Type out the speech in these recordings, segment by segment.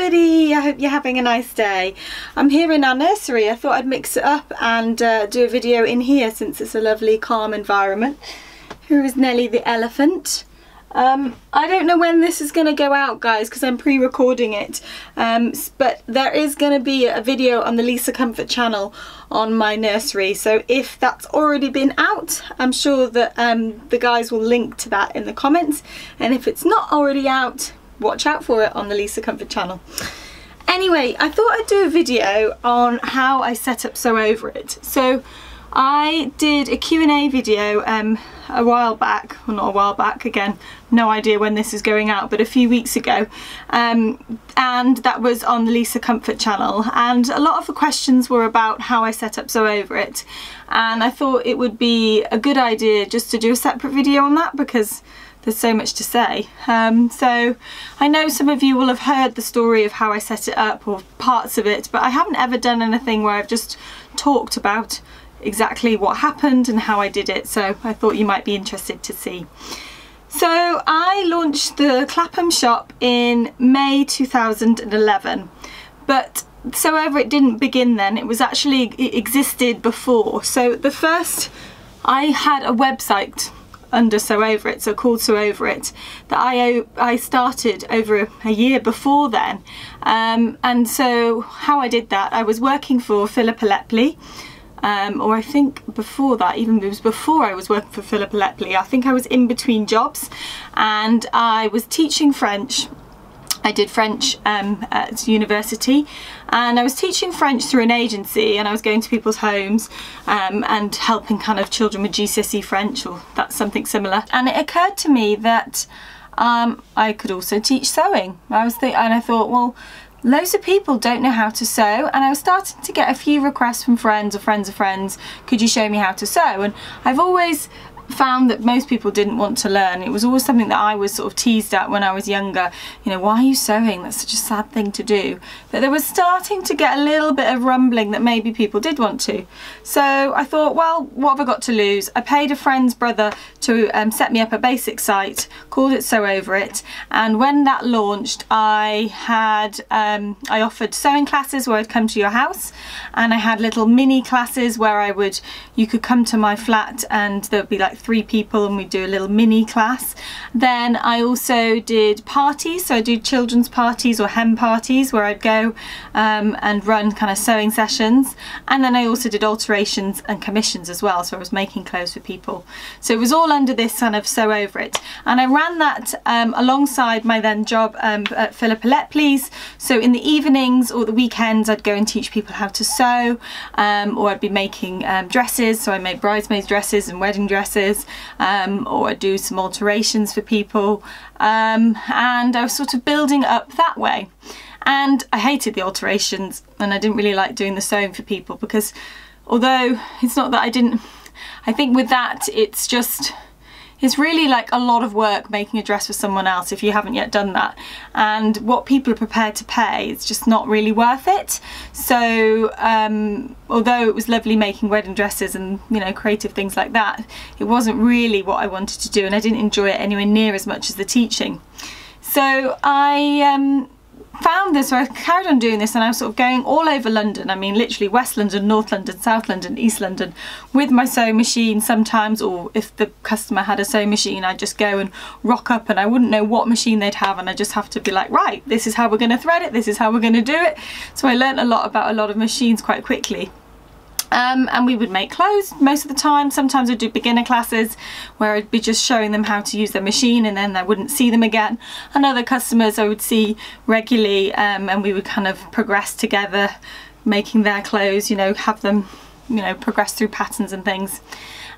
everybody, I hope you're having a nice day. I'm here in our nursery. I thought I'd mix it up and do a video in here since it's a lovely calm environment. Here is Nelly the elephant. I don't know when this is going to go out, guys, because I'm pre-recording it, but there is going to be a video on the Lisa Comfort channel on my nursery, so if that's already been out, I'm sure that the guys will link to that in the comments, and if it's not already out, watch out for it on the Lisa Comfort channel. Anyway, I thought I'd do a video on how I set up Sew Over It. So I did a Q&A video a while back, well, not a while back, again, no idea when this is going out, but a few weeks ago, and that was on the Lisa Comfort channel, and a lot of the questions were about how I set up Sew Over It, and I thought it would be a good idea just to do a separate video on that because there's so much to say. So I know some of you will have heard the story of how I set it up or parts of it, but I haven't ever done anything where I've just talked about exactly what happened and how I did it, so I thought you might be interested to see. So I launched the Clapham shop in May 2011, but Sew Over It didn't begin then. It was actually, it existed before. So the first, I had a website under Sew Over It, so called Sew Over It, that I started over a year before then, and so how I did that, I was working for Philippa Lepley, or I think before that, even it was before I was working for Philippa Lepley. I think I was in between jobs and I was teaching French. I did French at university, and I was teaching French through an agency, and I was going to people's homes and helping kind of children with GCSE French, or that's something similar. And it occurred to me that I could also teach sewing. And I thought, well, loads of people don't know how to sew, and I was starting to get a few requests from friends or friends of friends, could you show me how to sew? And I've always found that most people didn't want to learn. It was always something that I was sort of teased at when I was younger. You know, why are you sewing? That's such a sad thing to do. But there was starting to get a little bit of rumbling that maybe people did want to. So I thought, well, what have I got to lose? I paid a friend's brother to set me up a basic site, called it Sew Over It, and when that launched, I offered sewing classes where I'd come to your house, and I had little mini classes where you could come to my flat and there would be like 3 people and we'd do a little mini class. Then I also did parties, so I did children's parties or hem parties where I'd go and run kind of sewing sessions, and then I also did alterations and commissions as well, so I was making clothes for people. So it was all under this kind of Sew Over It, and I ran that alongside my then job at Philippa Lepley's. So in the evenings or the weekends I'd go and teach people how to sew, or I'd be making dresses, so I made bridesmaids dresses and wedding dresses, or I'd do some alterations for people, and I was sort of building up that way. And I hated the alterations, and I didn't really like doing the sewing for people, because although it's not that I didn't, I think with that it's really like a lot of work making a dress for someone else if you haven't yet done that, and what people are prepared to pay, it's just not really worth it. So although it was lovely making wedding dresses and, you know, creative things like that, it wasn't really what I wanted to do, and I didn't enjoy it anywhere near as much as the teaching. So I found this, so I carried on doing this, and I was sort of going all over London. I mean, literally West London, North London, South London, East London, with my sewing machine sometimes, or if the customer had a sewing machine, I'd just go and rock up, and I wouldn't know what machine they'd have, and I just have to be like, right, this is how we're going to thread it, this is how we're going to do it. So I learnt a lot about a lot of machines quite quickly. And we would make clothes most of the time. Sometimes I'd do beginner classes where I'd be just showing them how to use their machine, and then I wouldn't see them again. And other customers I would see regularly, and we would kind of progress together, making their clothes, you know, have them, you know, progress through patterns and things.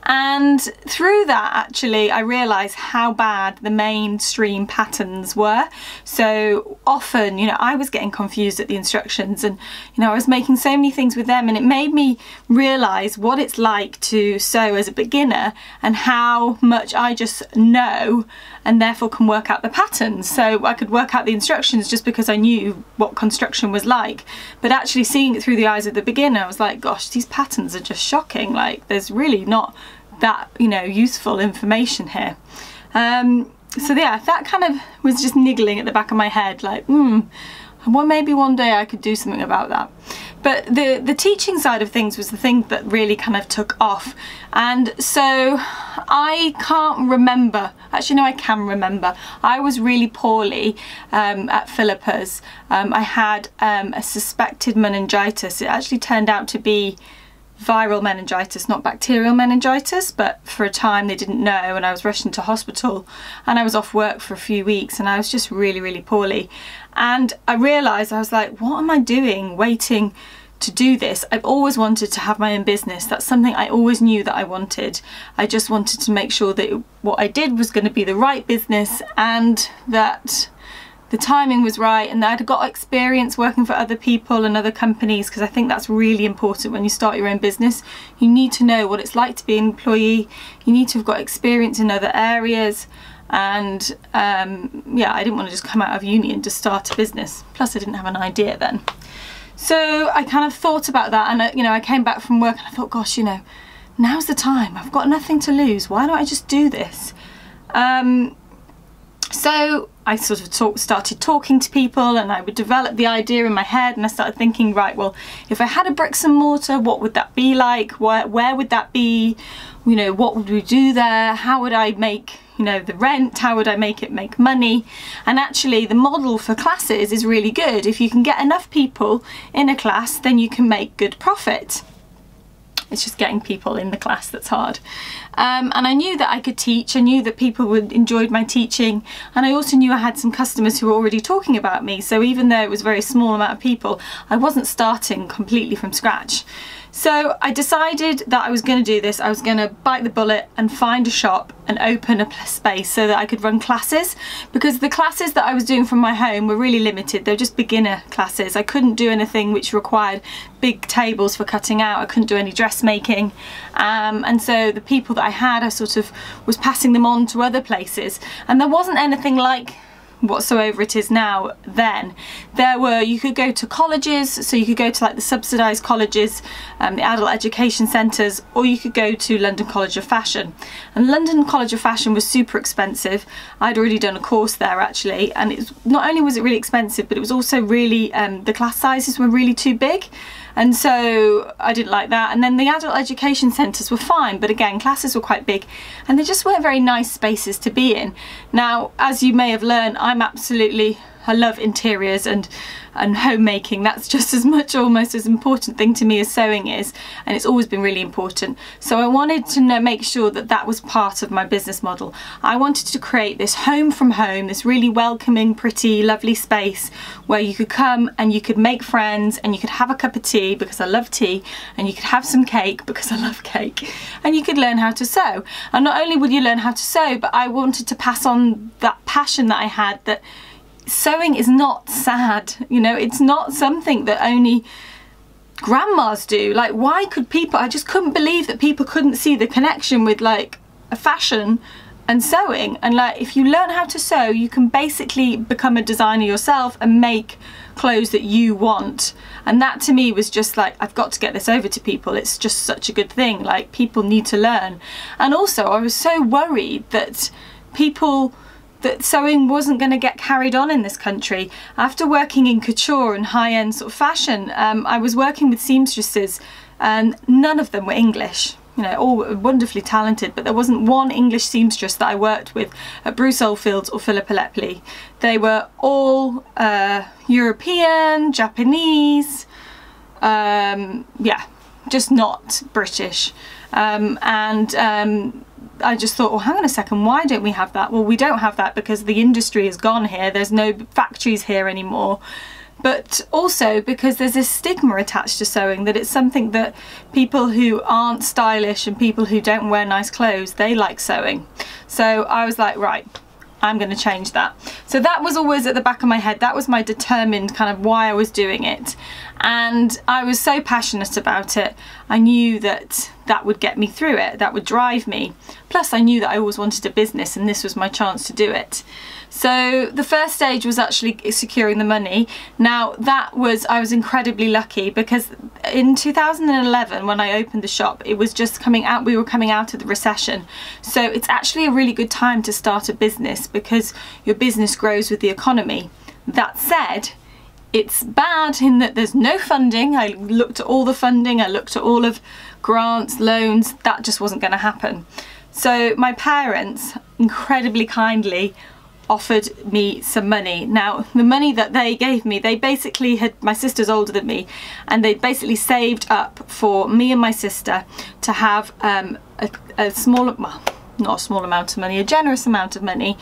And through that, actually, I realised how bad the mainstream patterns were. So often, you know, I was getting confused at the instructions, and, you know, I was making so many things with them, and it made me realise what it's like to sew as a beginner and how much I just know and therefore can work out the patterns. So I could work out the instructions just because I knew what construction was like, but actually seeing it through the eyes of the beginner, I was like, gosh, these patterns are just shocking. Like, there's really not that, you know, useful information here. So yeah, that kind of was just niggling at the back of my head, like, Well, maybe one day I could do something about that. But the teaching side of things was the thing that really kind of took off. And so I can't remember, actually no, I can remember. I was really poorly at Philippa's. I had a suspected meningitis. It actually turned out to be viral meningitis, not bacterial meningitis, but for a time they didn't know, and I was rushed into hospital and I was off work for a few weeks, and I was just really poorly. And I realised, I was like, what am I doing waiting to do this? I've always wanted to have my own business. That's something I always knew that I wanted. I just wanted to make sure that what I did was going to be the right business, and that the timing was right, and that I'd got experience working for other people and other companies, because I think that's really important when you start your own business. You need to know what it's like to be an employee. You need to have got experience in other areas. And yeah, I didn't want to just come out of uni and just start a business. Plus I didn't have an idea then. So I kind of thought about that, and you know, I came back from work and I thought, gosh, you know, now's the time. I've got nothing to lose. Why don't I just do this? So I sort of started talking to people, and I would develop the idea in my head, and I started thinking, right, well, if I had a bricks and mortar, what would that be like? Where would that be? You know, what would we do there? How would I make, you know, the rent? How would I make it make money? And actually the model for classes is really good. If you can get enough people in a class, then you can make good profit. It's just getting people in the class that's hard. And I knew that I could teach. I knew that people enjoyed my teaching, and I also knew I had some customers who were already talking about me. So even though it was a very small amount of people, I wasn't starting completely from scratch. So I decided that I was going to do this. I was going to bite the bullet and find a shop and open a space so that I could run classes, because the classes that I was doing from my home were really limited. They were just beginner classes. I couldn't do anything which required big tables for cutting out. I couldn't do any dressmaking, and so the people that I had, I sort of was passing them on to other places, and there wasn't anything like whatsoever it is now then. You could go to colleges, so you could go to like the subsidised colleges, the adult education centres, or you could go to London College of Fashion. And London College of Fashion was super expensive. I'd already done a course there actually, and not only was it really expensive, but it was also really, the class sizes were really too big. And so I didn't like that. And then the adult education centres were fine, but again, classes were quite big, and they just weren't very nice spaces to be in. Now, as you may have learned, I love interiors and homemaking. That's just as much, almost as important thing to me as sewing is, and it's always been really important. So I wanted to make sure that that was part of my business model. I wanted to create this home from home, this really welcoming, pretty, lovely space where you could come and you could make friends, and you could have a cup of tea because I love tea, and you could have some cake because I love cake, and you could learn how to sew. And not only would you learn how to sew, but I wanted to pass on that passion that I had, that sewing is not sad, you know, it's not something that only grandmas do. Like, why could people, I just couldn't believe that people couldn't see the connection with like a fashion and sewing. And like, if you learn how to sew, you can basically become a designer yourself and make clothes that you want. And that to me was just like, I've got to get this over to people. It's just such a good thing. Like, people need to learn. And also I was so worried that sewing wasn't going to get carried on in this country. After working in couture and high-end sort of fashion, I was working with seamstresses, and none of them were English. You know, all wonderfully talented, but there wasn't one English seamstress that I worked with at Bruce Oldfields or Philippa Lepley. They were all European, Japanese, yeah, just not British. I just thought, well, hang on a second, why don't we have that? Well, we don't have that because the industry is gone here. There's no factories here anymore. But also because there's this stigma attached to sewing, that it's something that people who aren't stylish and people who don't wear nice clothes, they like sewing. So I was like, right, I'm going to change that. So that was always at the back of my head. That was my determined kind of why I was doing it. And I was so passionate about it. I knew that that would get me through it, that would drive me. Plus I knew that I always wanted a business, and this was my chance to do it. So the first stage was actually securing the money. Now I was incredibly lucky, because in 2011 when I opened the shop, it was just we were coming out of the recession. So it's actually a really good time to start a business, because your business grows with the economy. That said, it's bad in that there's no funding. I looked at all the funding, I looked at all of grants, loans, that just wasn't going to happen. So my parents incredibly kindly offered me some money. Now, the money that they gave me, they basically had, my sister's older than me, and they basically saved up for me and my sister to have a small, well, not a small amount of money, a generous amount of money,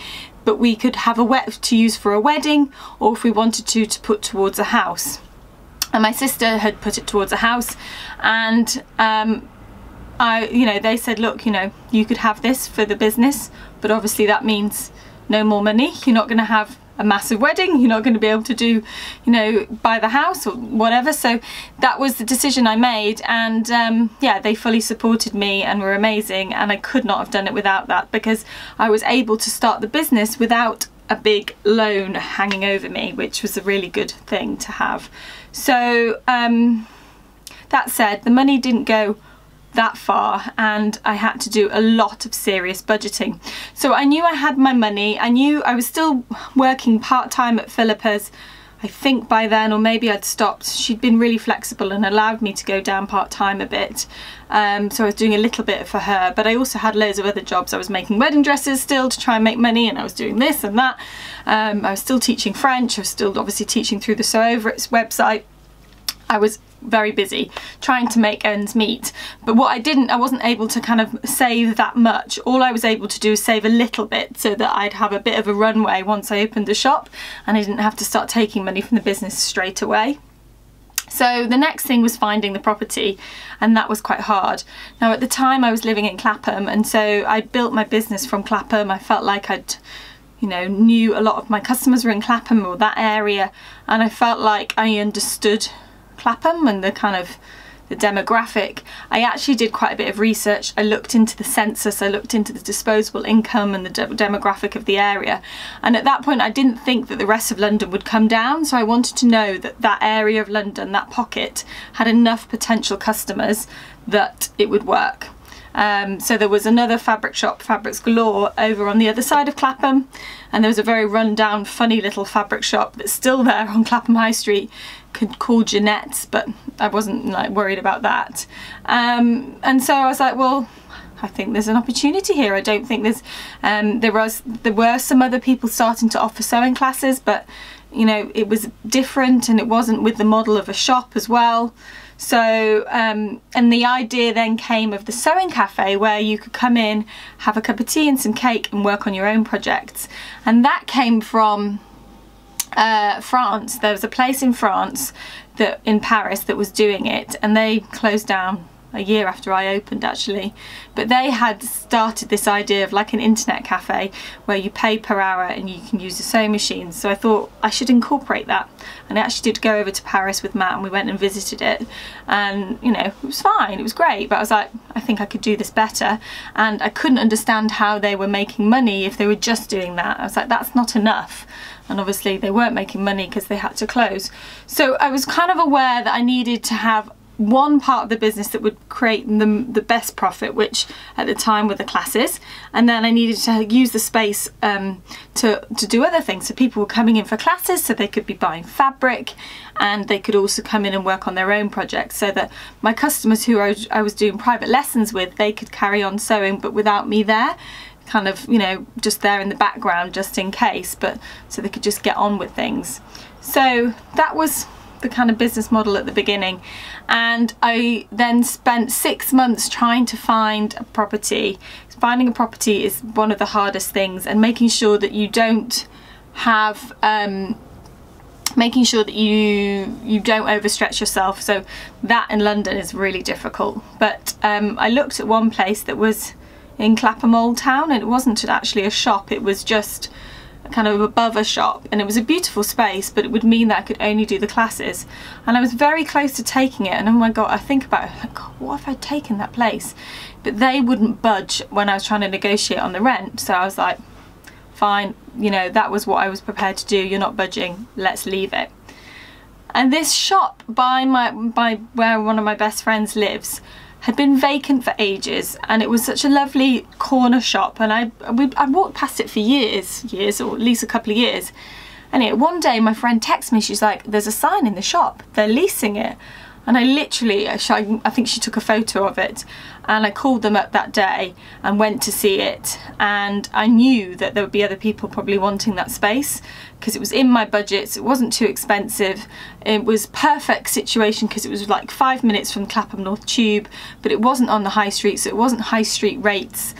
but we could have to use for a wedding, or if we wanted to put towards a house. And my sister had put it towards a house, and you know, they said, look, you know, you could have this for the business, but obviously that means no more money. You're not going to have a massive wedding, you're not going to be able to do, you know, buy the house or whatever. So that was the decision I made, and yeah, they fully supported me and were amazing, and I could not have done it without that, because I was able to start the business without a big loan hanging over me, which was a really good thing to have. So that said, the money didn't go that far, and I had to do a lot of serious budgeting. So I knew I had my money, I knew I was still working part-time at Philippa's, I think by then, or maybe I'd stopped. She'd been really flexible and allowed me to go down part-time a bit, so I was doing a little bit for her, but I also had loads of other jobs. I was making wedding dresses still to try and make money, and I was doing this and that. I was still teaching French, I was still obviously teaching through the Sew Over It's website. I was very busy trying to make ends meet, but what I wasn't able to kind of save that much. All I was able to do is save a little bit so that I'd have a bit of a runway once I opened the shop, and I didn't have to start taking money from the business straight away. So the next thing was finding the property, and that was quite hard. Now at the time I was living in Clapham, and so I built my business from Clapham. I felt like I'd, you know, knew a lot of my customers were in Clapham or that area, and I felt like I understood Clapham and the kind of the demographic. I actually did quite a bit of research. I looked into the census, I looked into the disposable income and the demographic of the area, and at that point I didn't think that the rest of London would come down, so I wanted to know that that area of London, that pocket, had enough potential customers that it would work. So there was another fabric shop, Fabrics Galore, over on the other side of Clapham, and there was a very run-down, funny little fabric shop that's still there on Clapham High Street, called Jeanette's, but I wasn't like worried about that. And so I was like, well, I think there's an opportunity here. I don't think there's there were some other people starting to offer sewing classes, but you know, it was different, and it wasn't with the model of a shop as well. So and the idea then came of the sewing cafe, where you could come in, have a cup of tea and some cake and work on your own projects. And that came from France. There was a place in France, that in Paris, that was doing it, and they closed down a year after I opened actually, but they had started this idea of like an internet cafe where you pay per hour and you can use the sewing machines. So I thought I should incorporate that, and I actually did go over to Paris with Matt, and we went and visited it, and you know, it was fine, it was great, but I was like, I think I could do this better, and I couldn't understand how they were making money if they were just doing that. I was like, that's not enough. And obviously they weren't making money because they had to close. So I was kind of aware that I needed to have one part of the business that would create the best profit, which at the time were the classes, and then I needed to use the space to do other things. So people were coming in for classes, so they could be buying fabric, and they could also come in and work on their own projects, so that my customers who I was doing private lessons with, they could carry on sewing but without me there, kind of, you know, just there in the background just in case, but so they could just get on with things. So that was the kind of business model at the beginning, and I then spent 6 months trying to find a property. Finding a property is one of the hardest things, and making sure that you don't have making sure that you don't overstretch yourself. So that in London is really difficult, but I looked at one place that was in Clapham Old Town, and it wasn't actually a shop, it was just kind of above a shop, and it was a beautiful space, but it would mean that I could only do the classes, and I was very close to taking it, and oh my god, I think about it, like, God, what if I'd taken that place? But they wouldn't budge when I was trying to negotiate on the rent, so I was like, fine, you know, that was what I was prepared to do, you're not budging, let's leave it. And this shop by where one of my best friends lives had been vacant for ages, and it was such a lovely corner shop, and I walked past it for years, or at least a couple of years, Anyway, one day my friend texted me, she's like, there's a sign in the shop, they're leasing it. And I literally, I think she took a photo of it, and I called them up that day and went to see it, and I knew that there would be other people probably wanting that space because it was in my budget, so it wasn't too expensive. It was perfect situation because it was like 5 minutes from Clapham North Tube, but it wasn't on the high street, so it wasn't high street rates.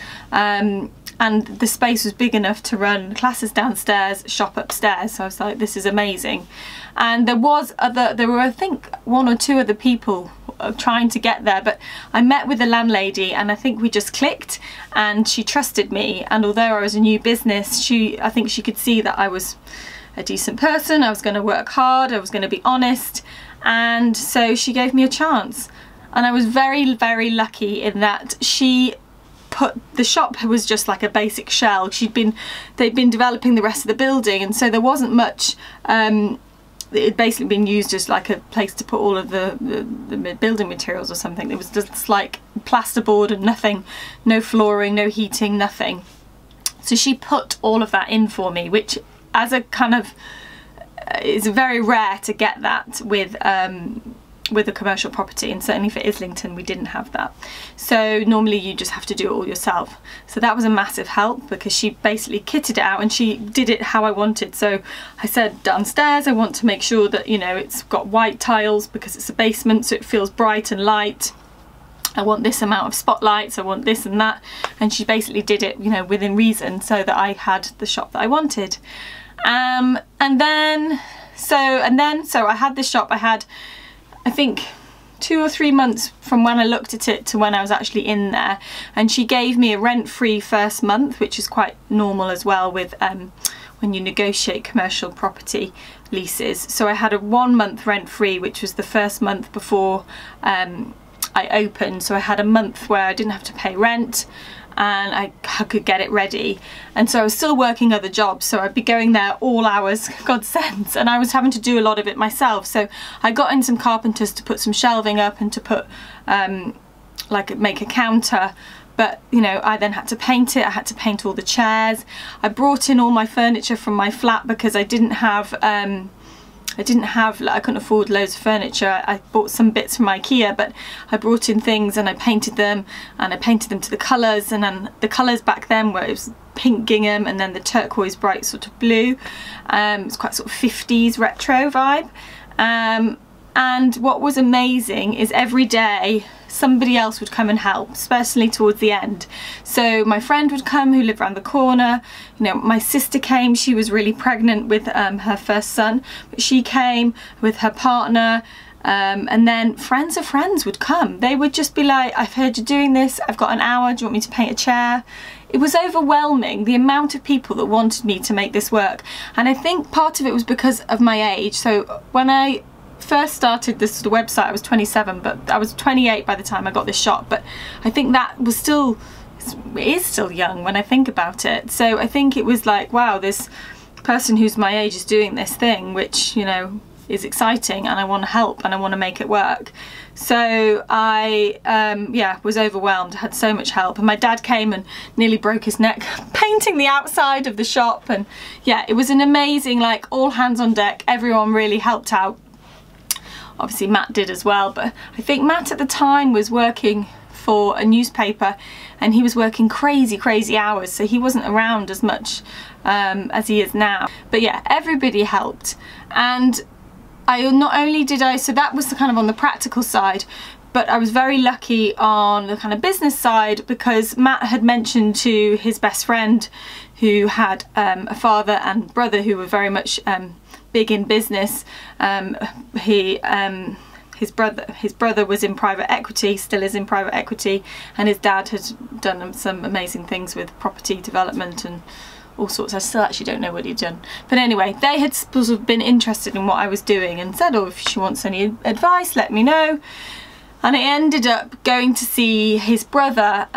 And the space was big enough to run classes downstairs, shop upstairs. So I was like, this is amazing. And there were I think 1 or 2 other people trying to get there, but I met with the landlady and I think we just clicked, and she trusted me. And although I was a new business, I think she could see that I was a decent person, I was going to work hard, I was going to be honest, and so she gave me a chance. And I was very, very lucky in that the shop was just like a basic shell. They'd been developing the rest of the building, and so there wasn't much. It had basically been used as like a place to put all of the building materials or something. It was just like plasterboard and nothing, no flooring, no heating, nothing. So she put all of that in for me, which as a kind of is very rare to get that with a commercial property, and certainly for Islington we didn't have that. So normally you just have to do it all yourself. So that was a massive help because she basically kitted it out and she did it how I wanted. So I said downstairs I want to make sure that, you know, it's got white tiles because it's a basement, so it feels bright and light. I want this amount of spotlights, I want this and that, and she basically did it, you know, within reason, so that I had the shop that I wanted. So I had this shop. I had, I think, 2 or 3 months from when I looked at it to when I was actually in there, and she gave me a rent-free first month, which is quite normal as well with when you negotiate commercial property leases. So I had a 1 month rent-free, which was the first month before I opened. So I had a month where I didn't have to pay rent and I could get it ready. And so I was still working other jobs, so I'd be going there all hours, God sends, and I was having to do a lot of it myself. So I got in some carpenters to put some shelving up and to put make a counter, but you know, I then had to paint it. I had to paint all the chairs. I brought in all my furniture from my flat because I couldn't afford loads of furniture. I bought some bits from IKEA, but I brought in things and I painted them, and I painted them to the colours, and then the colours back then were, it was pink gingham and then the turquoise bright sort of blue. It's quite sort of 50s retro vibe. And what was amazing is every day somebody else would come and help, especially towards the end. So my friend would come who lived around the corner, you know, my sister came, she was really pregnant with her first son, but she came with her partner, and then friends of friends would come. They would just be like, I've heard you're doing this, I've got an hour, do you want me to paint a chair? It was overwhelming, the amount of people that wanted me to make this work. And I think part of it was because of my age. So when I first started this website I was 27, but I was 28 by the time I got this shop. But I think that was still, it is still young when I think about it. So I think it was like, wow, this person who's my age is doing this thing, which, you know, is exciting, and I want to help and I want to make it work. So I yeah, was overwhelmed. I had so much help, and my dad came and nearly broke his neck painting the outside of the shop. And yeah, it was an amazing, like, all hands on deck. Everyone really helped out. Obviously Matt did as well, but I think Matt at the time was working for a newspaper and he was working crazy hours, so he wasn't around as much as he is now. But yeah, everybody helped. And so that was the kind of on the practical side, but I was very lucky on the kind of business side because Matt had mentioned to his best friend who had a father and brother who were very much big in business. His brother was in private equity, still is in private equity, and his dad had done some amazing things with property development and all sorts. I still actually don't know what he'd done, but anyway, they had sort of been interested in what I was doing and said, oh, if she wants any advice, let me know. And I ended up going to see his brother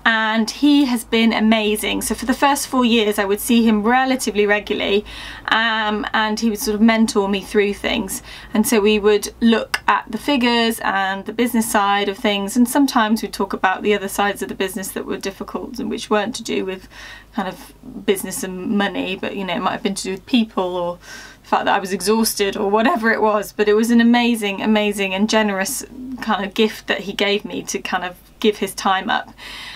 and he has been amazing. So for the first 4 years I would see him relatively regularly, and he would sort of mentor me through things, and so we would look at the figures and the business side of things, and sometimes we'd talk about the other sides of the business that were difficult and which weren't to do with kind of business and money, but you know, it might have been to do with people or the fact that I was exhausted or whatever it was. But it was an amazing and generous kind of gift that he gave me to kind of give his time up.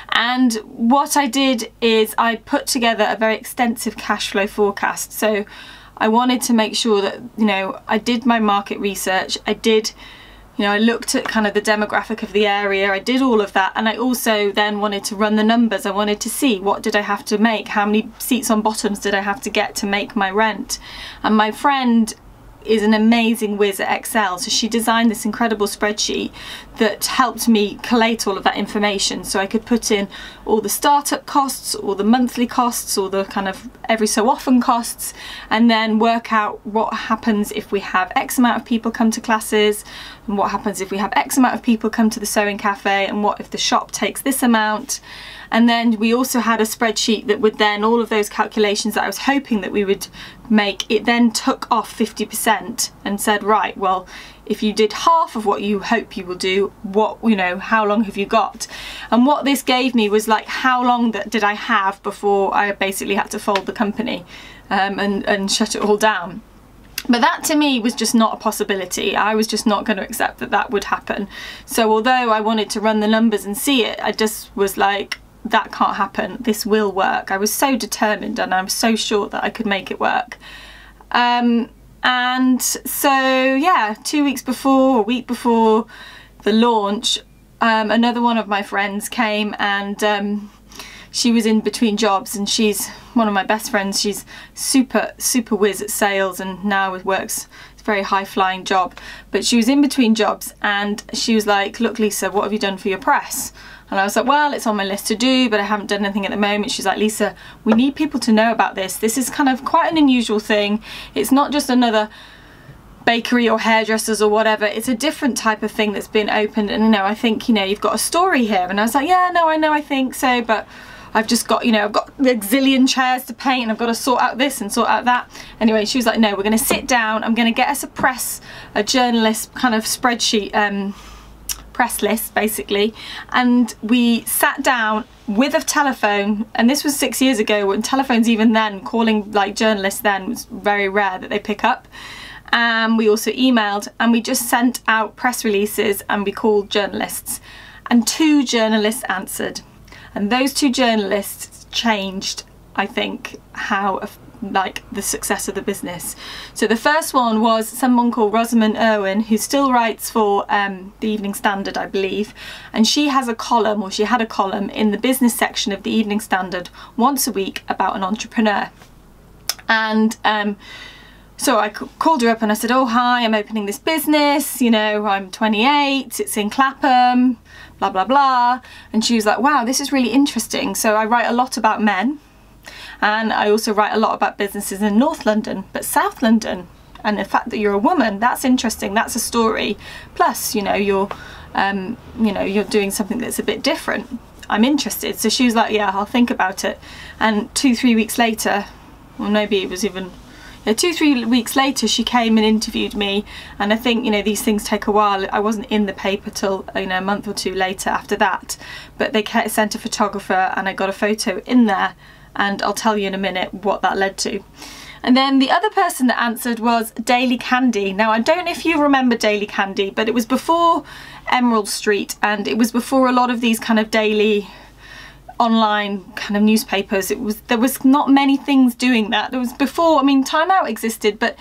And what I did is I put together a very extensive cash flow forecast. So I wanted to make sure that, you know, I did my market research, I looked at kind of the demographic of the area, I did all of that, and I also then wanted to run the numbers. I wanted to see what did I have to make, how many seats on bottoms did I have to get to make my rent. And my friend is an amazing whiz at Excel, so she designed this incredible spreadsheet that helped me collate all of that information, so I could put in all the startup costs, all the monthly costs, all the kind of every so often costs, and then work out what happens if we have X amount of people come to classes, and what happens if we have X amount of people come to the sewing cafe, and what if the shop takes this amount. And then we also had a spreadsheet that would then, all of those calculations that I was hoping that we would make, it then took off 50% and said, right, well, if you did half of what you hope you will do, what, you know, how long have you got? And what this gave me was like, how long did I have before I basically had to fold the company and shut it all down. But that to me was just not a possibility. I was just not going to accept that that would happen. So although I wanted to run the numbers and see it, I just was like, that can't happen, this will work. I was so determined, and I was so sure that I could make it work. And so yeah, 2 weeks before, a week before the launch, another one of my friends came, and she was in between jobs, and she's one of my best friends. She's super whiz at sales, and now works a very high-flying job, but she was in between jobs, and she was like, look Lisa, what have you done for your press? And I was like, well, it's on my list to do, but I haven't done anything at the moment. She's like, Lisa, we need people to know about this. This is kind of quite an unusual thing. It's not just another bakery or hairdressers or whatever. It's a different type of thing that's been opened, and you know, I think, you know, you've got a story here. And I was like, yeah, no, I know, I think so, but I've just got, you know, I've got the zillion chairs to paint, and I've got to sort out this and sort out that. Anyway, she was like, no, we're going to sit down. I'm going to get us a journalist kind of spreadsheet, press list basically, and we sat down with a telephone, and this was 6 years ago when telephones, even then, calling like journalists then was very rare that they pick up. We also emailed, and we just sent out press releases, and we called journalists, and 2 journalists answered, and those 2 journalists changed, I think, how like the success of the business. So the first one was someone called Rosamund Irwin, who still writes for the Evening Standard, I believe, and she has a column, or she had a column in the business section of the Evening Standard once a week about an entrepreneur. And so I called her up and I said, oh hi, I'm opening this business, you know, I'm 28, it's in Clapham, blah blah blah. And she was like, wow, this is really interesting. So I write a lot about men, and I also write a lot about businesses in North London, but South London, and the fact that you're a woman, that's interesting, that's a story. Plus, you know, you're doing something that's a bit different. I'm interested. So she was like, yeah, I'll think about it. And 2-3 weeks later, or maybe it was even 2-3 weeks later, she came and interviewed me. And I think, you know, these things take a while. I wasn't in the paper till, you know, a month or 2 later after that, but they sent a photographer, and I got a photo in there, and I'll tell you in a minute what that led to. And then the other person that answered was Daily Candy. Now, I don't know if you remember Daily Candy, but it was before Emerald Street, and it was before a lot of these kind of daily online kind of newspapers. There was not many things doing that. There was before, I mean, Time Out existed, but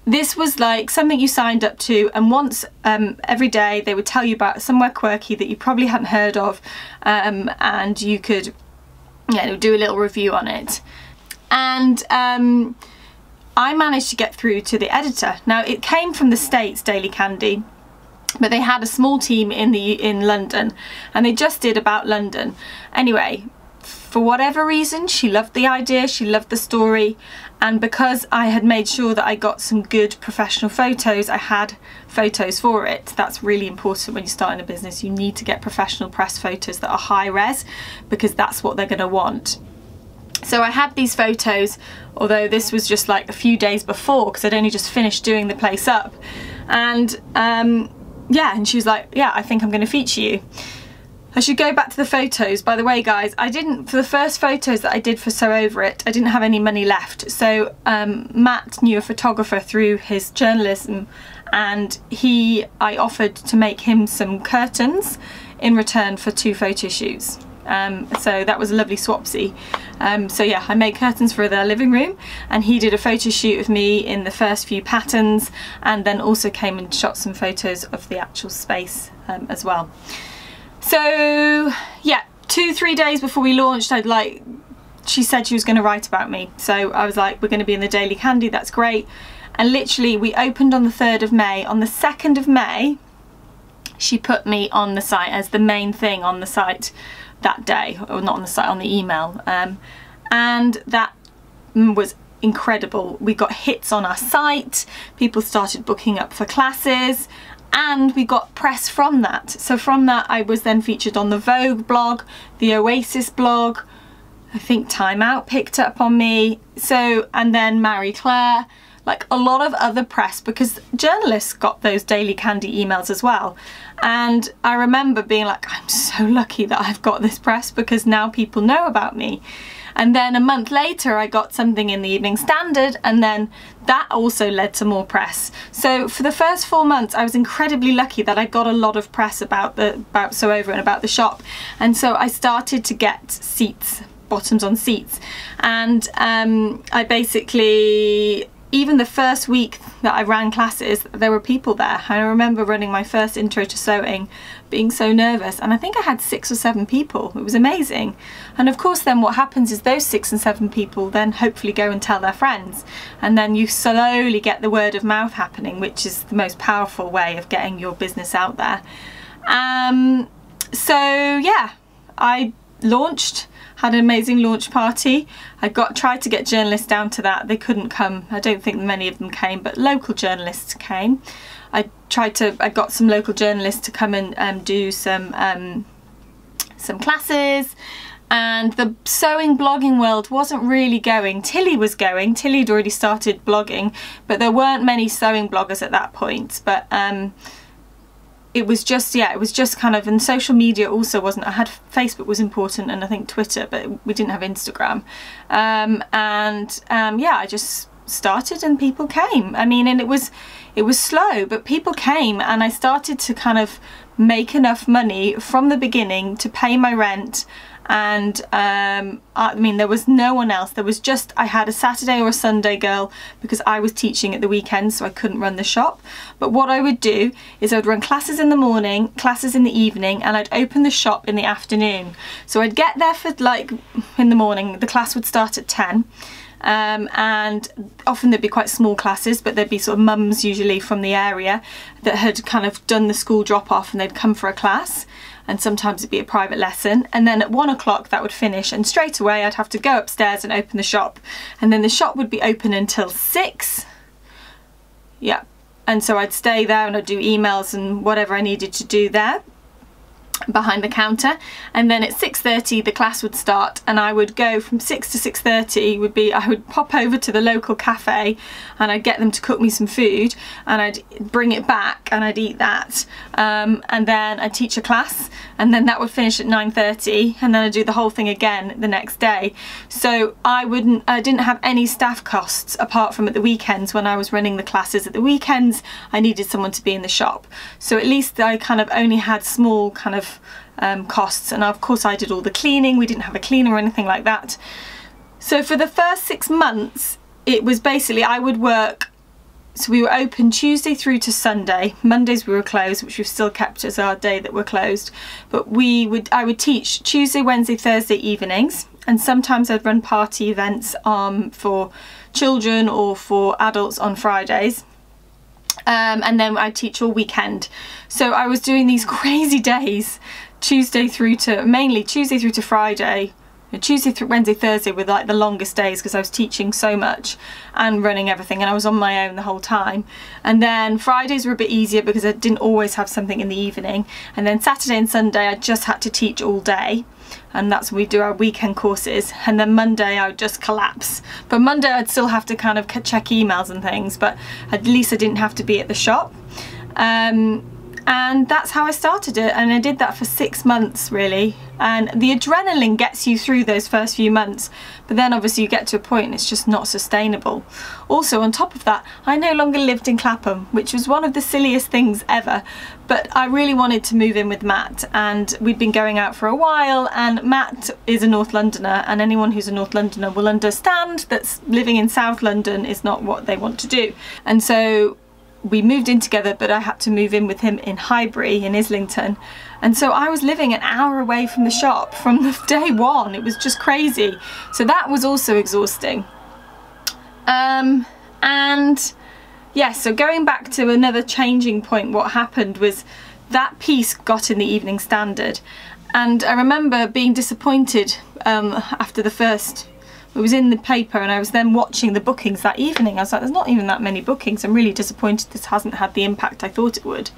this was like something you signed up to, and once every day they would tell you about somewhere quirky that you probably hadn't heard of, and you could, yeah, do a little review on it. And I managed to get through to the editor. Now, it came from the States, Daily Candy, but they had a small team in London, and they just did about London. Anyway, for whatever reason, she loved the idea, she loved the story, and because I had made sure that I got some good professional photos, I had photos for it. That's really important when you're starting a business. You need to get professional press photos that are high res, because that's what they're going to want. So I had these photos, although this was just like a few days before, because I'd only just finished doing the place up. And yeah, and she was like, yeah, I think I'm going to feature you. I should go back to the photos. By the way, guys, I didn't, for the first photos that I did for Sew Over It, I didn't have any money left. So Matt knew a photographer through his journalism, and I offered to make him some curtains in return for 2 photo shoots. So that was a lovely swapsy. So yeah, I made curtains for their living room, and he did a photo shoot of me in the first few patterns, and then also came and shot some photos of the actual space as well. So yeah, 2-3 days before we launched, she said she was going to write about me. So I was like, we're going to be in the Daily Candy, that's great. And literally we opened on the 3rd of May. On the 2nd of May, she put me on the site as the main thing on the site that day, or not on the site, on the email. And that was incredible. We got hits on our site, people started booking up for classes, and we got press from that. So from that, I was then featured on the Vogue blog, the Oasis blog, I think Time Out picked up on me, so, and then Marie Claire, like a lot of other press, because journalists got those Daily Candy emails as well. And I remember being like, I'm so lucky that I've got this press, because now people know about me. And then a month later I got something in the Evening Standard, and then that also led to more press. So for the first 4 months I was incredibly lucky that I got a lot of press about Sew Over and about the shop. And so I started to get seats, bottoms on seats, and I basically, even the first week that I ran classes, there were people there. I remember running my first intro to sewing, being so nervous, and I think I had 6 or 7 people. It was amazing. And of course then what happens is those 6 and 7 people then hopefully go and tell their friends, and then you slowly get the word of mouth happening, which is the most powerful way of getting your business out there. So yeah, I launched, had an amazing launch party. I tried to get journalists down to that. They couldn't come. I don't think many of them came, but local journalists came. I got some local journalists to come and do some classes, and the sewing blogging world wasn't really going. Tilly was going. Tilly had already started blogging, but there weren't many sewing bloggers at that point. But it was just, yeah, it was just kind of, and social media also wasn't. I had Facebook was important, and I think Twitter, but we didn't have Instagram. Yeah, I just started and people came. I mean, and it was slow, but people came, and I started to kind of make enough money from the beginning to pay my rent. And I mean, there was no one else. There was just, I had a Saturday or a Sunday girl, because I was teaching at the weekend, so I couldn't run the shop. But what I would do is I would run classes in the morning, classes in the evening, and I'd open the shop in the afternoon. So I'd get there for, like, in the morning, the class would start at 10. And often there'd be quite small classes, but there'd be sort of mums usually from the area that had kind of done the school drop off, and they'd come for a class, and sometimes it'd be a private lesson. And then at 1 o'clock that would finish, and straight away I'd have to go upstairs and open the shop, and then the shop would be open until 6. Yeah, and so I'd stay there and I'd do emails and whatever I needed to do there behind the counter, and then at 6:30 the class would start, and I would go from 6 to 6:30 I would pop over to the local cafe, and I'd get them to cook me some food, and I'd bring it back and I'd eat that, and then I'd teach a class, and then that would finish at 9:30, and then I'd do the whole thing again the next day. So I didn't have any staff costs apart from at the weekends when I was running the classes. At the weekends I needed someone to be in the shop, so at least I kind of only had small kind of costs, and of course I did all the cleaning. We didn't have a cleaner or anything like that. So for the first 6 months it was basically, I would work, so we were open Tuesday through to Sunday. Mondays we were closed, which we've still kept as our day that we're closed, but I would teach Tuesday, Wednesday, Thursday evenings, and sometimes I'd run party events for children or for adults on Fridays. And then I teach all weekend. So I was doing these crazy days, mainly Tuesday through to Friday, Tuesday through Wednesday, Thursday were like the longest days because I was teaching so much and running everything, and I was on my own the whole time. And then Fridays were a bit easier because I didn't always have something in the evening. And then Saturday and Sunday I just had to teach all day, and that's when we do our weekend courses. And then Monday I would just collapse. But Monday I'd still have to kind of check emails and things, but at least I didn't have to be at the shop. And that's how I started it, and I did that for 6 months really. And the adrenaline gets you through those first few months, but then obviously you get to a point and it's just not sustainable. Also, on top of that, I no longer lived in Clapham, which was one of the silliest things ever, but I really wanted to move in with Matt, and we'd been going out for a while, and Matt is a North Londoner, and anyone who's a North Londoner will understand that living in South London is not what they want to do. And so we moved in together, but I had to move in with him in Highbury in Islington, and so I was living an hour away from the shop from the day one. It was just crazy. So that was also exhausting. And yeah, so going back to another changing point, what happened was that piece got in the Evening Standard, and I remember being disappointed after the first. It was in the paper, and I was then watching the bookings that evening. I was like, there's not even that many bookings. I'm really disappointed this hasn't had the impact I thought it would.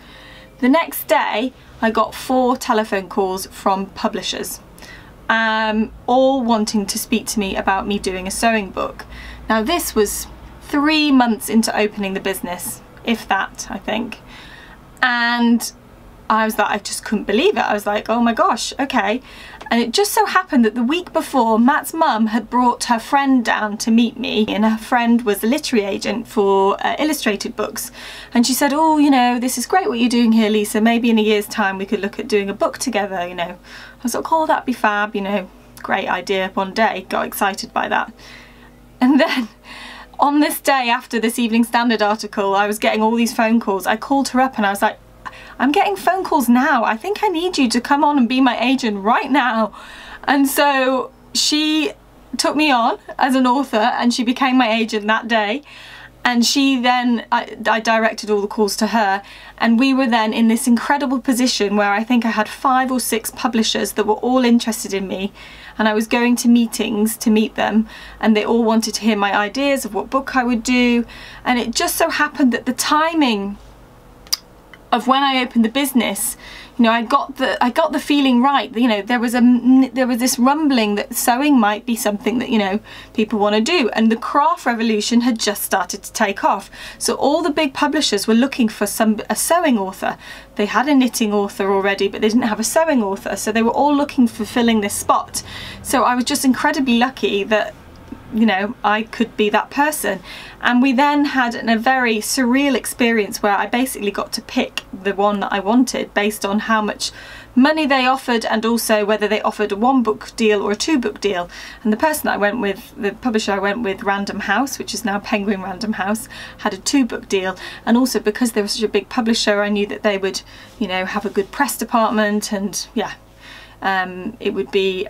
The next day, I got 4 telephone calls from publishers, all wanting to speak to me about me doing a sewing book. Now this was 3 months into opening the business, if that, I think. And I was like, I just couldn't believe it. I was like, oh my gosh, okay. And it just so happened that the week before, Matt's mum had brought her friend down to meet me, and her friend was a literary agent for illustrated books. And she said, oh, you know, this is great what you're doing here, Lisa. Maybe in a year's time we could look at doing a book together, you know. I was like, oh, that'd be fab, you know, great idea. One day, got excited by that. And then on this day after this Evening Standard article, I was getting all these phone calls. I called her up and I was like, I'm getting phone calls now. I think I need you to come on and be my agent right now. And so she took me on as an author, and she became my agent that day. And she then, I directed all the calls to her, and we were then in this incredible position where I think I had 5 or 6 publishers that were all interested in me, and I was going to meetings to meet them, and they all wanted to hear my ideas of what book I would do. And it just so happened that the timing of when I opened the business, you know, I got the feeling right. You know, there was this rumbling that sewing might be something that, you know, people want to do, and the craft revolution had just started to take off. So all the big publishers were looking for a sewing author. They had a knitting author already, but they didn't have a sewing author, so they were all looking for filling this spot. So I was just incredibly lucky that, you know, I could be that person. And we then had a very surreal experience where I basically got to pick the one that I wanted based on how much money they offered, and also whether they offered a 1-book deal or a 2-book deal. And the person that I went with, the publisher I went with, Random House, which is now Penguin Random House, had a 2-book deal. And also because they were such a big publisher, I knew that they would, you know, have a good press department, and yeah, it would be,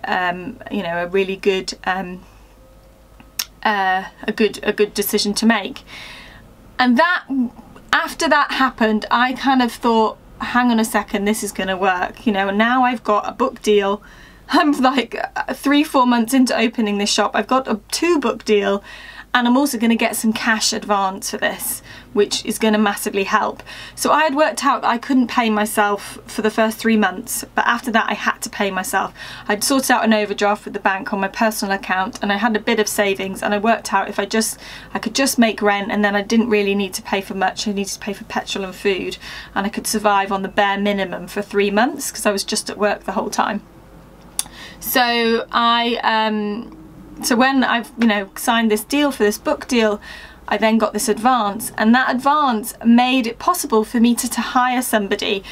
you know, a really good a good decision to make. And that, after that happened, I kind of thought, hang on a second, this is gonna work, you know. And now I've got a book deal. I'm like 3-4 months into opening this shop. I've got a 2-book deal, and I'm also going to get some cash advance for this, which is going to massively help. So I had worked out that I couldn't pay myself for the first 3 months, but after that I had to pay myself. I'd sorted out an overdraft with the bank on my personal account, and I had a bit of savings, and I worked out if I could just make rent, and then I didn't really need to pay for much. I needed to pay for petrol and food, and I could survive on the bare minimum for 3 months because I was just at work the whole time. So so when I've, you know, signed this deal for this book deal, I then got this advance, and that advance made it possible for me to hire somebody.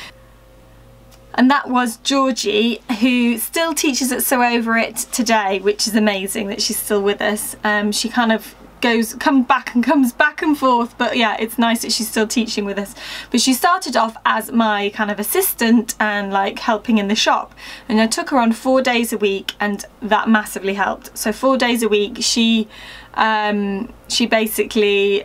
And that was Georgie, who still teaches at Sew Over It today, which is amazing that she's still with us. She kind of comes back and forth, but yeah, it's nice that she's still teaching with us. But she started off as my kind of assistant and like helping in the shop, and I took her on 4 days a week, and that massively helped. So 4 days a week she she basically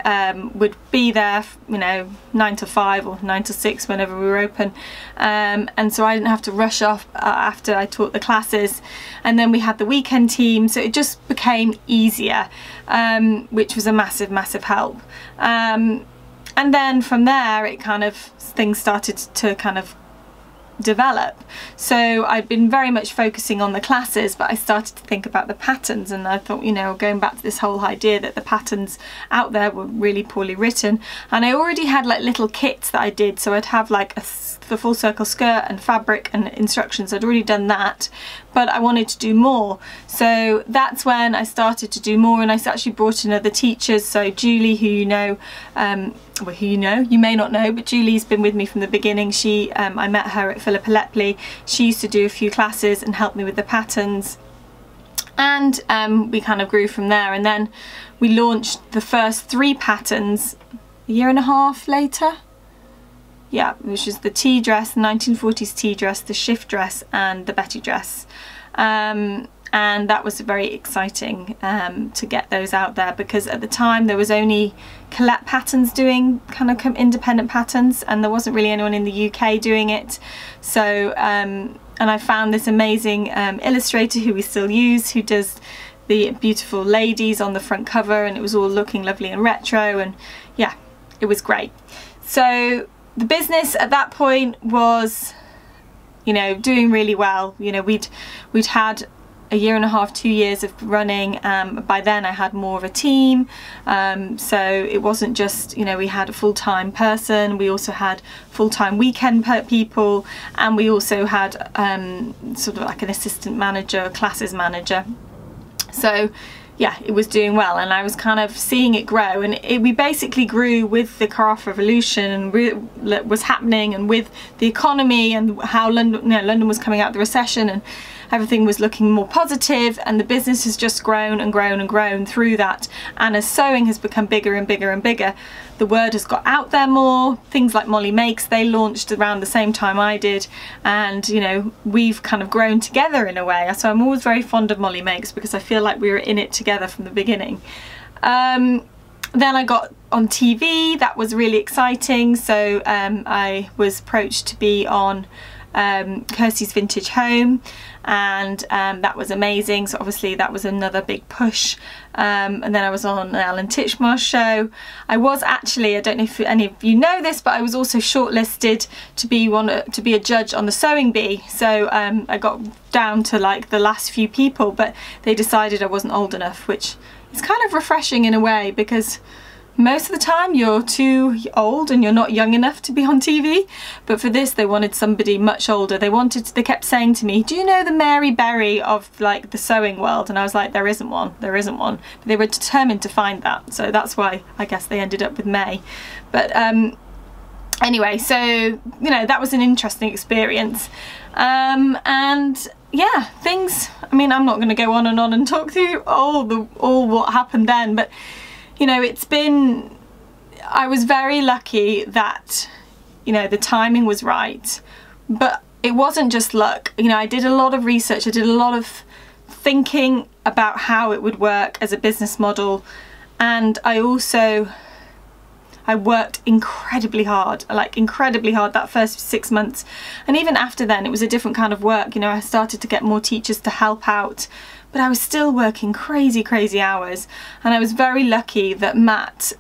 would be there, you know, 9 to 5 or 9 to 6 whenever we were open, and so I didn't have to rush off after I taught the classes. And then we had the weekend team, so it just became easier, which was a massive help. And then from there, it kind of, things started to kind of develop. So I'd been very much focusing on the classes, but I started to think about the patterns, and I thought, you know, going back to this whole idea that the patterns out there were really poorly written. And I already had like little kits that I did, so I'd have like the full circle skirt and fabric and instructions. I'd already done that, but I wanted to do more. So that's when I started to do more, and I actually brought in other teachers. So Julie, who you know, well, who you may not know, but Julie's been with me from the beginning. She, I met her at Philippa Lepley. She used to do a few classes and help me with the patterns, and we kind of grew from there. And then we launched the first 3 patterns a year and a half later. Yeah, which is the tea dress, the 1940s tea dress, the shift dress, and the Betty dress. And that was very exciting to get those out there, because at the time there was only Colette Patterns doing kind of independent patterns, and there wasn't really anyone in the UK doing it. So and I found this amazing illustrator who we still use, who does the beautiful ladies on the front cover, and it was all looking lovely and retro, and yeah, it was great. So the business at that point was, you know, doing really well. You know, we'd had a year and a half, 2 years of running. By then I had more of a team, so it wasn't just, you know, we had a full-time person, we also had full-time weekend people, and we also had sort of like an assistant manager, classes manager. So yeah, it was doing well, and I was kind of seeing it grow, and we basically grew with the craft revolution and was happening, and with the economy, and how London, you know, London was coming out of the recession, and everything was looking more positive, and the business has just grown and grown and grown through that. And as sewing has become bigger and bigger and bigger, the word has got out there more. Things like Molly Makes, they launched around the same time I did, and you know, we've kind of grown together in a way. So I'm always very fond of Molly Makes, because I feel like we were in it together from the beginning. Then I got on TV. That was really exciting. So I was approached to be on Kirsty's Vintage Home, and that was amazing. So obviously that was another big push. And then I was on an Alan Titchmarsh show. I was actually, I don't know if any of you know this, but I was also shortlisted to be a judge on the Sewing Bee. So I got down to like the last few people, but they decided I wasn't old enough, which is kind of refreshing in a way, because most of the time you're too old and you're not young enough to be on TV. But for this, they wanted somebody much older. They kept saying to me, do you know the Mary Berry of like the sewing world? And I was like, there isn't one. But they were determined to find that. So that's why I guess they ended up with May. But anyway, so, you know, that was an interesting experience. And yeah, things, I mean, I'm not going to go on and talk through all what happened then, but you know, I was very lucky that, you know, the timing was right, but it wasn't just luck. You know, I did a lot of research, I did a lot of thinking about how it would work as a business model, and I worked incredibly hard, like incredibly hard that first 6 months, and even after then it was a different kind of work. You know, I started to get more teachers to help out, but I was still working crazy hours, and I was very lucky that Matt,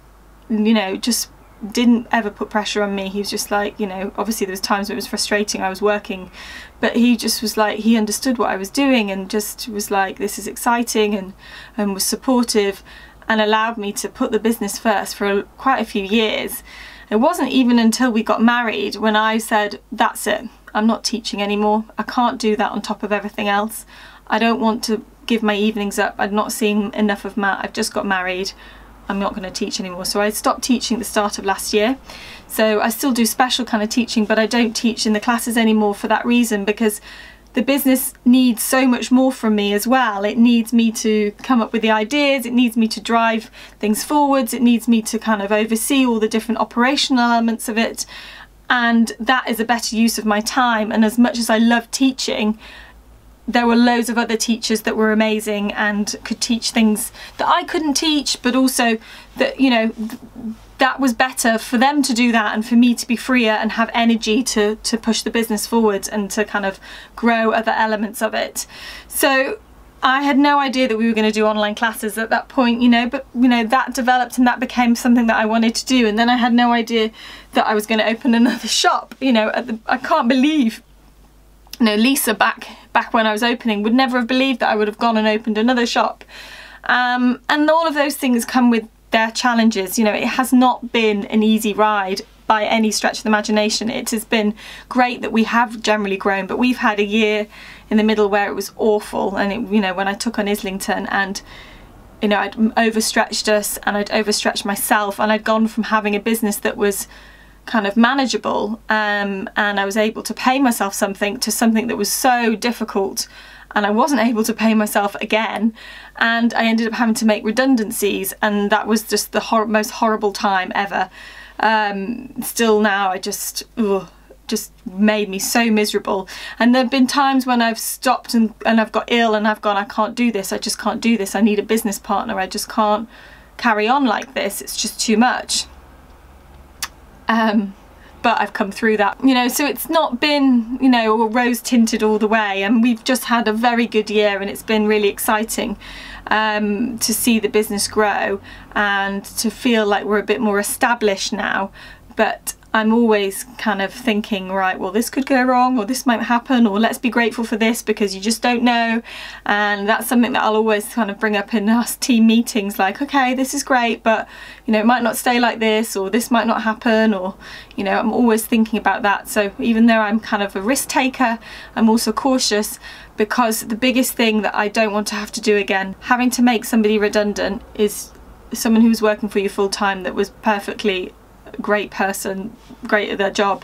you know, just didn't ever put pressure on me. He was just like, you know, obviously there was times where it was frustrating, I was working, but he just was like, he understood what I was doing and just was like, this is exciting, and was supportive, and allowed me to put the business first for quite a few years. It wasn't even until we got married when I said, that's it, I'm not teaching anymore. I can't do that on top of everything else. I don't want to give my evenings up. I've not seen enough of Matt. I've just got married. I'm not going to teach anymore. So I stopped teaching at the start of last year. So I still do special kind of teaching, but I don't teach in the classes anymore for that reason, because the business needs so much more from me as well. It needs me to come up with the ideas, it needs me to drive things forwards, it needs me to kind of oversee all the different operational elements of it, and that is a better use of my time. And as much as I love teaching, there were loads of other teachers that were amazing and could teach things that I couldn't teach, but also that, you know, that was better for them to do that and for me to be freer and have energy to push the business forward and to kind of grow other elements of it. So I had no idea that we were going to do online classes at that point, you know, but you know, that developed and that became something that I wanted to do. And then I had no idea that I was going to open another shop, you know. I can't believe, you know, Lisa back when I was opening would never have believed that I would have gone and opened another shop. And all of those things come with their challenges. You know, it has not been an easy ride by any stretch of the imagination. It has been great that we have generally grown, but we've had a year in the middle where it was awful. And it, you know, when I took on Islington, and you know, I'd overstretched us and I'd overstretched myself, and I'd gone from having a business that was kind of manageable and I was able to pay myself something to something that was so difficult, and I wasn't able to pay myself again, and I ended up having to make redundancies, and that was just the most horrible time ever. Still now, I just made me so miserable. And there have been times when I've stopped and I've got ill and I've gone, I can't do this, I just can't do this, I need a business partner, I just can't carry on like this, it's just too much. But I've come through that, you know, so it's not been, you know, rose tinted all the way, and we've just had a very good year, and it's been really exciting to see the business grow and to feel like we're a bit more established now. But I'm always kind of thinking, right, well, this could go wrong, or this might happen, or let's be grateful for this, because you just don't know. And that's something that I'll always kind of bring up in us team meetings, like, okay, this is great, but you know, it might not stay like this, or this might not happen, or you know, I'm always thinking about that. So even though I'm kind of a risk taker, I'm also cautious, because the biggest thing that I don't want to have to do again, having to make somebody redundant, is someone who was working for you full time that was perfectly great person, great at their job.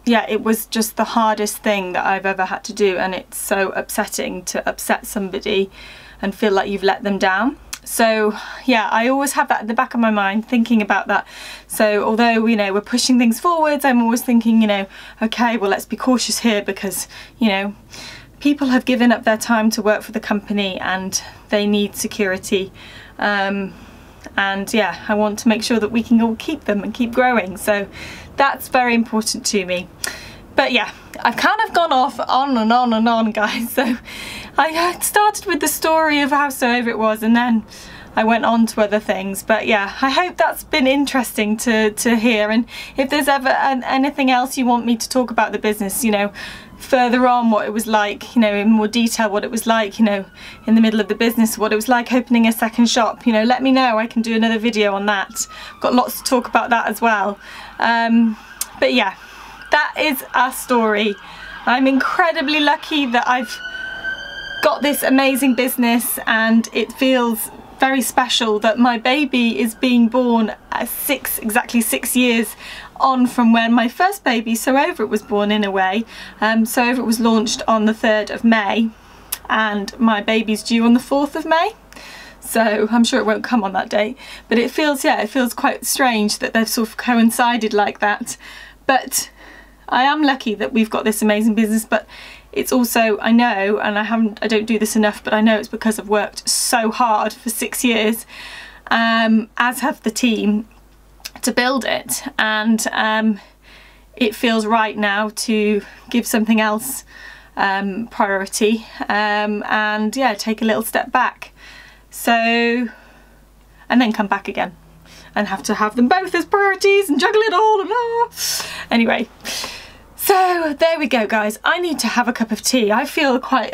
Yeah, it was just the hardest thing that I've ever had to do, and it's so upsetting to upset somebody and feel like you've let them down. So yeah, I always have that at the back of my mind, thinking about that. So although, you know, we're pushing things forwards, I'm always thinking, you know, okay, well, let's be cautious here, because you know, people have given up their time to work for the company and they need security. And yeah, I want to make sure that we can all keep them and keep growing, so that's very important to me. But yeah, I've kind of gone off on and on and on, guys. So I started with the story of how so over it was, and then I went on to other things. But yeah, I hope that's been interesting to hear, and if there's ever anything else you want me to talk about the business, you know, further on, what it was like, you know, in more detail, what it was like, you know, in the middle of the business, what it was like opening a second shop, you know, let me know. I can do another video on that. I've got lots to talk about that as well. But yeah, that is our story. I'm incredibly lucky that I've got this amazing business, and it feels very special that my baby is being born at exactly 6 years on from when my first baby, So Over It, was born, in a way. So Over It was launched on the 3rd of May, and my baby's due on the 4th of May. So I'm sure it won't come on that date, but it feels, yeah, it feels quite strange that they've sort of coincided like that. But I am lucky that we've got this amazing business, but it's also, I know, and I don't do this enough, but I know it's because I've worked so hard for 6 years, as have the team, to build it. And it feels right now to give something else priority, and yeah, take a little step back. So, and then come back again and have to have them both as priorities and juggle it all, and anyway. So there we go, guys. I need to have a cup of tea. I feel quite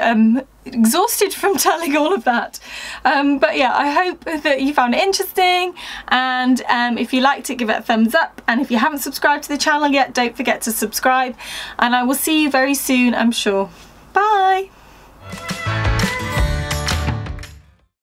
exhausted from telling all of that. But yeah, I hope that you found it interesting, and if you liked it, give it a thumbs up, and if you haven't subscribed to the channel yet, don't forget to subscribe, and I will see you very soon, I'm sure. Bye!